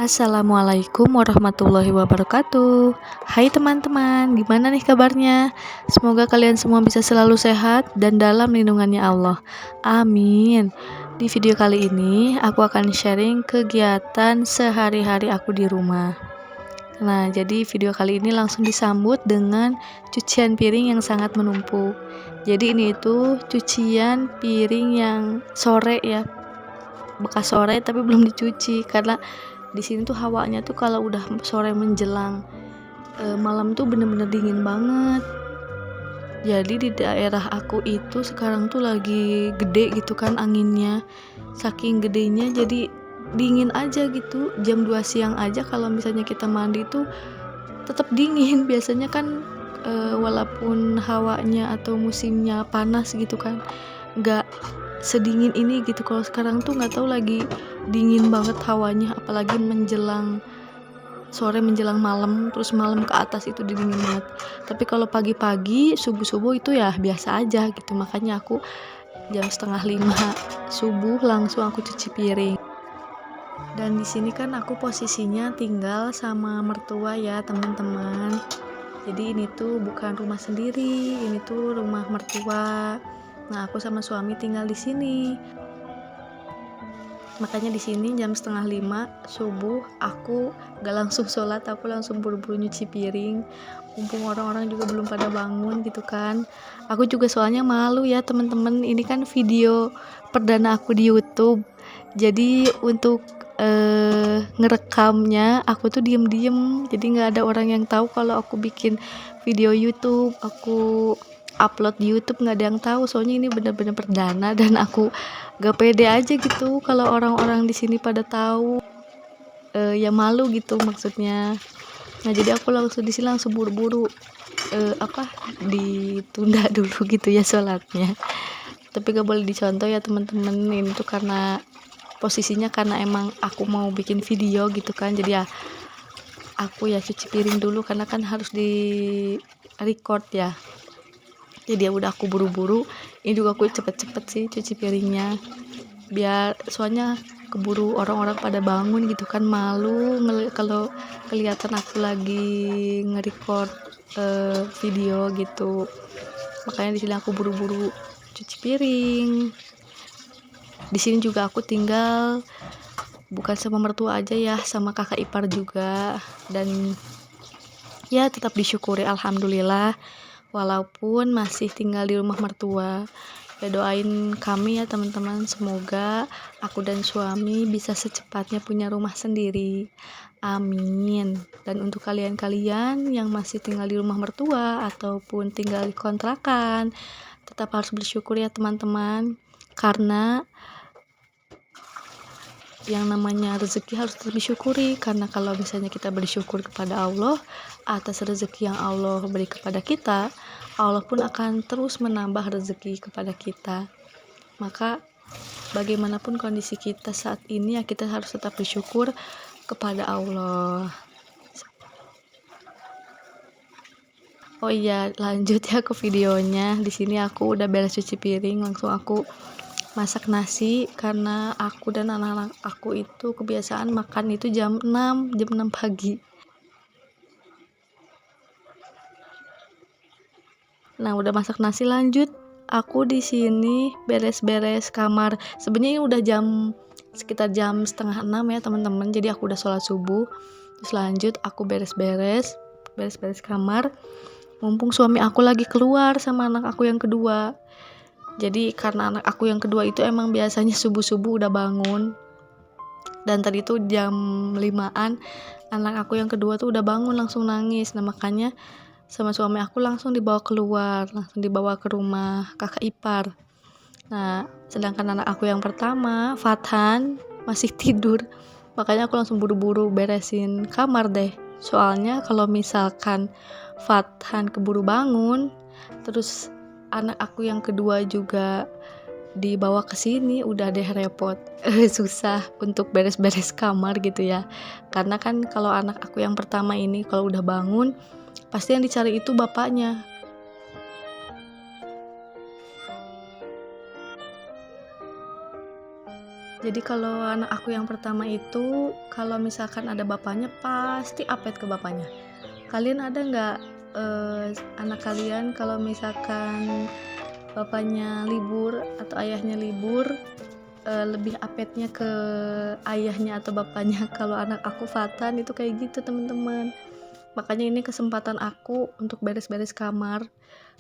Assalamualaikum warahmatullahi wabarakatuh. Hai teman-teman, gimana nih kabarnya? Semoga kalian semua bisa selalu sehat dan dalam lindungannya Allah. Amin. Di video kali ini, aku akan sharing kegiatan sehari-hari aku di rumah. Nah, jadi video kali ini langsung disambut dengan cucian piring yang sangat menumpuk. Jadi ini itu cucian piring yang sore ya, bekas sore tapi belum dicuci karena di sini tuh hawanya tuh kalau udah sore menjelang malam tuh bener-bener dingin banget. Jadi di daerah aku itu sekarang tuh lagi gede gitu kan anginnya, saking gedenya jadi dingin aja gitu. Jam 2 siang aja kalau misalnya kita mandi tuh tetap dingin. Biasanya kan walaupun hawanya atau musimnya panas gitu kan, nggak sedingin ini gitu. Kalau sekarang tuh nggak tahu lagi dingin banget hawanya, apalagi menjelang sore menjelang malam, terus malam ke atas itu dingin banget. Tapi kalau pagi-pagi subuh-subuh itu ya biasa aja gitu. Makanya aku jam 4:30 subuh langsung aku cuci piring. Dan di sini kan aku posisinya tinggal sama mertua ya teman-teman. Jadi ini tuh bukan rumah sendiri, ini tuh rumah mertua. Nah, aku sama suami tinggal di sini. Makanya di sini jam 4:30 subuh aku gak langsung sholat, aku langsung buru-buru nyuci piring. Mumpung orang-orang juga belum pada bangun gitu kan. Aku juga soalnya malu ya teman-teman, ini kan video perdana aku di YouTube. Jadi untuk ngerekamnya aku tuh diem-diem, jadi nggak ada orang yang tahu kalau aku bikin video YouTube, aku upload di YouTube, nggak ada yang tahu. Soalnya ini bener-bener perdana dan aku gak pede aja gitu kalau orang-orang di sini pada tahu. Ya malu gitu maksudnya. Nah jadi aku langsung di sini langsung buru-buru ditunda dulu gitu ya sholatnya. Tapi gak boleh dicontoh ya teman-teman, ini tuh karena posisinya karena emang aku mau bikin video gitu kan, jadi ya aku ya cuci piring dulu karena kan harus di record ya. Jadi ya udah aku buru-buru, ini juga aku cepet-cepet sih cuci piringnya biar soalnya keburu orang-orang pada bangun gitu kan, malu kalau kelihatan aku lagi nge-record video gitu. Makanya di sini aku buru-buru cuci piring. Di sini juga aku tinggal bukan sama mertua aja ya, sama kakak ipar juga. Dan ya tetap disyukuri alhamdulillah walaupun masih tinggal di rumah mertua. Ya doain kami ya teman-teman, semoga aku dan suami bisa secepatnya punya rumah sendiri. Amin. Dan untuk kalian-kalian yang masih tinggal di rumah mertua ataupun tinggal di kontrakan, tetap harus bersyukur ya teman-teman, karena yang namanya rezeki harus tetap disyukuri. Karena kalau misalnya kita bersyukur kepada Allah atas rezeki yang Allah beri kepada kita, Allah pun akan terus menambah rezeki kepada kita. Maka bagaimanapun kondisi kita saat ini ya kita harus tetap bersyukur kepada Allah. Oh iya, lanjut ya ke videonya. Di sini aku udah beres cuci piring, langsung aku masak nasi karena aku dan anak-anak aku itu kebiasaan makan itu jam 6 pagi. Nah, udah masak nasi, lanjut aku di sini beres-beres kamar. Sebenarnya udah sekitar jam 5:30 ya teman-teman. Jadi aku udah sholat subuh. Terus lanjut aku beres-beres kamar. Mumpung suami aku lagi keluar sama anak aku yang kedua. Jadi karena anak aku yang kedua itu emang biasanya subuh-subuh udah bangun. Dan tadi tuh jam 5-an anak aku yang kedua tuh udah bangun langsung nangis. Nah makanya sama suami aku langsung dibawa keluar, langsung dibawa ke rumah kakak ipar. Nah sedangkan anak aku yang pertama, Fathan, masih tidur. Makanya aku langsung buru-buru beresin kamar deh. Soalnya kalau misalkan Fathan keburu bangun, terus anak aku yang kedua juga dibawa ke sini, udah deh repot. Susah untuk beres-beres kamar gitu ya. Karena kan kalau anak aku yang pertama ini kalau udah bangun, pasti yang dicari itu bapaknya. Jadi kalau anak aku yang pertama itu, kalau misalkan ada bapaknya pasti apet ke bapaknya. Kalian ada nggak anak kalian kalau misalkan bapaknya libur atau ayahnya libur, lebih apetnya ke ayahnya atau bapaknya? Kalau anak aku Fatan itu kayak gitu teman-teman. Makanya ini kesempatan aku untuk beres-beres kamar,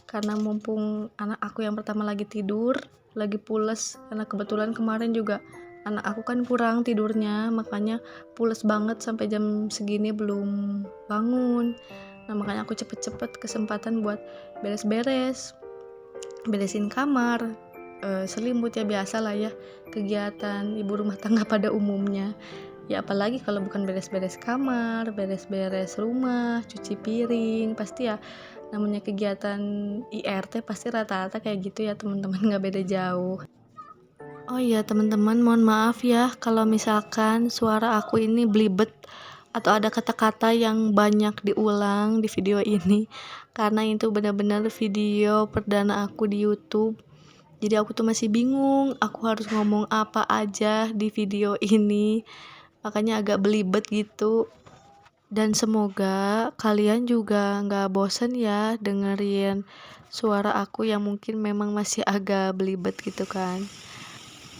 karena mumpung anak aku yang pertama lagi tidur, lagi pules, karena kebetulan kemarin juga anak aku kan kurang tidurnya, makanya pules banget sampai jam segini belum bangun. Nah makanya aku cepet-cepet kesempatan buat beres-beres, beresin kamar, selimut, ya biasa lah ya kegiatan ibu rumah tangga pada umumnya. Ya apalagi kalau bukan beres-beres kamar, beres-beres rumah, cuci piring, pasti ya namanya kegiatan IRT pasti rata-rata kayak gitu ya teman-teman, nggak beda jauh. Oh iya teman-teman, mohon maaf ya kalau misalkan suara aku ini belibet atau ada kata-kata yang banyak diulang di video ini, karena itu benar-benar video perdana aku di YouTube. Jadi aku tuh masih bingung aku harus ngomong apa aja di video ini, makanya agak belibet gitu. Dan semoga kalian juga nggak bosen ya dengerin suara aku yang mungkin memang masih agak belibet gitu kan.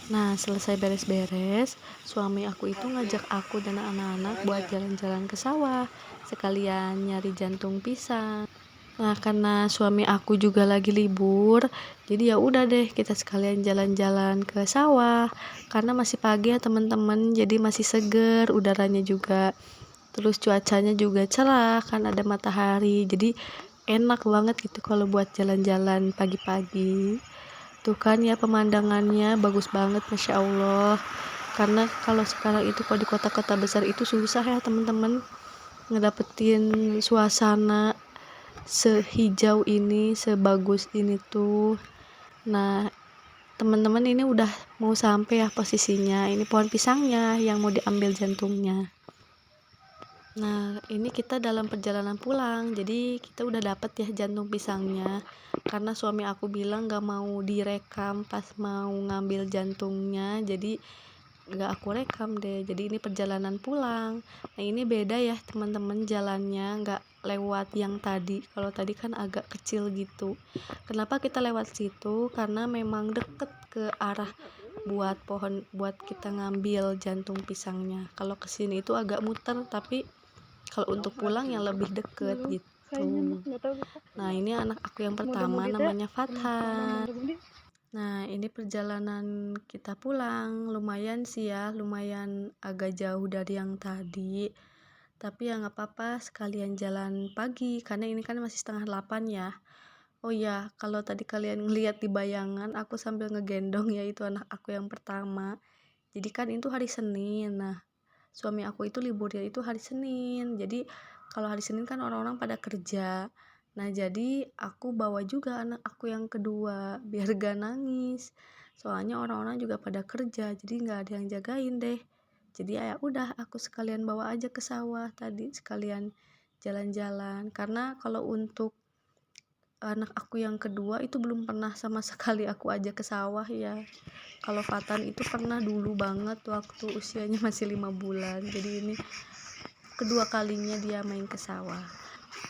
Nah selesai beres-beres, suami aku itu ngajak aku dan anak-anak buat jalan-jalan ke sawah, sekalian nyari jantung pisang. Nah karena suami aku juga lagi libur, jadi ya udah deh kita sekalian jalan-jalan ke sawah, karena masih pagi ya teman-teman, jadi masih seger udaranya juga. Terus cuacanya juga cerah kan ada matahari, jadi enak banget gitu kalau buat jalan-jalan pagi-pagi. Tuh kan ya pemandangannya bagus banget, Masya Allah. Karena kalau sekarang itu kalau di kota-kota besar itu susah ya teman-teman ngedapetin suasana sehijau ini, sebagus ini tuh. Nah teman-teman ini udah mau sampai ya posisinya, ini pohon pisangnya yang mau diambil jantungnya. Nah ini kita dalam perjalanan pulang, jadi kita udah dapet ya jantung pisangnya, karena suami aku bilang gak mau direkam pas mau ngambil jantungnya, jadi gak aku rekam deh. Jadi ini perjalanan pulang. Nah ini beda ya teman-teman, jalannya gak lewat yang tadi. Kalau tadi kan agak kecil gitu. Kenapa kita lewat situ? Karena memang deket ke arah buat pohon, buat kita ngambil jantung pisangnya. Kalau kesini itu agak muter, tapi kalau untuk pulang yang lebih deket gitu. Nah ini anak aku yang pertama namanya Fathan. Nah ini perjalanan kita pulang lumayan sih ya, lumayan agak jauh dari yang tadi, tapi ya nggak apa-apa sekalian jalan pagi karena ini kan masih 7:30 ya. Oh ya kalau tadi kalian ngeliat di bayangan aku sambil ngegendong ya itu anak aku yang pertama, jadi kan itu hari Senin. Nah suami aku itu liburnya itu hari Senin, jadi kalau hari Senin kan orang-orang pada kerja. Nah jadi aku bawa juga anak aku yang kedua biar gak nangis, soalnya orang-orang juga pada kerja, jadi nggak ada yang jagain deh. Jadi ya udah aku sekalian bawa aja ke sawah tadi, sekalian jalan-jalan, karena kalau untuk anak aku yang kedua itu belum pernah sama sekali aku ajak ke sawah ya. Kalau Fatan itu pernah dulu banget waktu usianya masih 5 bulan, jadi ini kedua kalinya dia main ke sawah.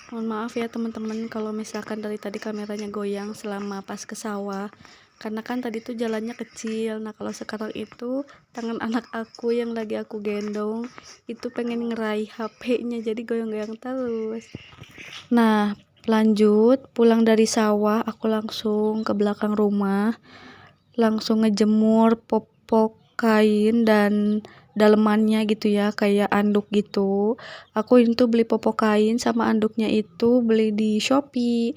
Mohon maaf ya teman-teman kalau misalkan dari tadi kameranya goyang selama pas ke sawah, karena kan tadi tuh jalannya kecil. Nah kalau sekarang itu tangan anak aku yang lagi aku gendong itu pengen ngeraih HP-nya, jadi goyang-goyang terus. Nah lanjut pulang dari sawah aku langsung ke belakang rumah, langsung ngejemur popok kain dan dalemannya gitu ya, kayak anduk gitu. Aku itu beli popok kain sama anduknya itu beli di Shopee.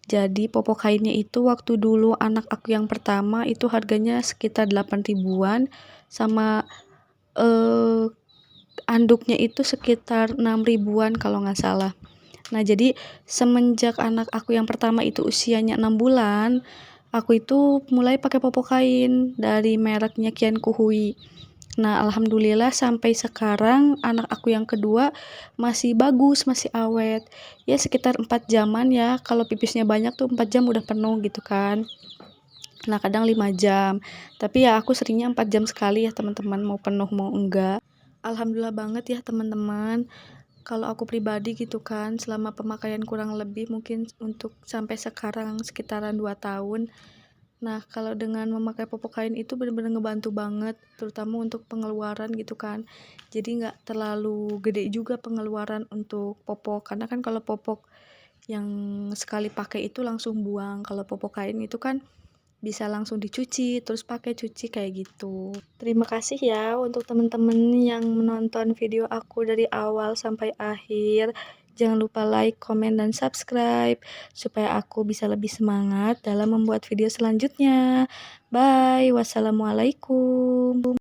Jadi popok kainnya itu waktu dulu anak aku yang pertama itu harganya sekitar 8 ribuan, sama anduknya itu sekitar 6 ribuan kalau nggak salah. Nah jadi semenjak anak aku yang pertama itu usianya 6 bulan, aku itu mulai pakai popok kain dari mereknya Kian Kuhui. Nah alhamdulillah sampai sekarang anak aku yang kedua masih bagus, masih awet. Ya sekitar 4 jaman ya, kalau pipisnya banyak tuh 4 jam udah penuh gitu kan. Nah, kadang 5 jam. Tapi ya aku seringnya 4 jam sekali ya teman-teman, mau penuh mau enggak. Alhamdulillah banget ya teman-teman. Kalau aku pribadi gitu kan, selama pemakaian kurang lebih mungkin untuk sampai sekarang sekitaran 2 tahun. Nah, kalau dengan memakai popok kain itu bener-bener ngebantu banget, terutama untuk pengeluaran gitu kan. Jadi nggak terlalu gede juga pengeluaran untuk popok, karena kan kalau popok yang sekali pakai itu langsung buang. Kalau popok kain itu kan bisa langsung dicuci, terus pakai cuci kayak gitu. Terima kasih ya untuk teman-teman yang menonton video aku dari awal sampai akhir. Jangan lupa like, komen, dan subscribe supaya aku bisa lebih semangat dalam membuat video selanjutnya. Bye, wassalamualaikum.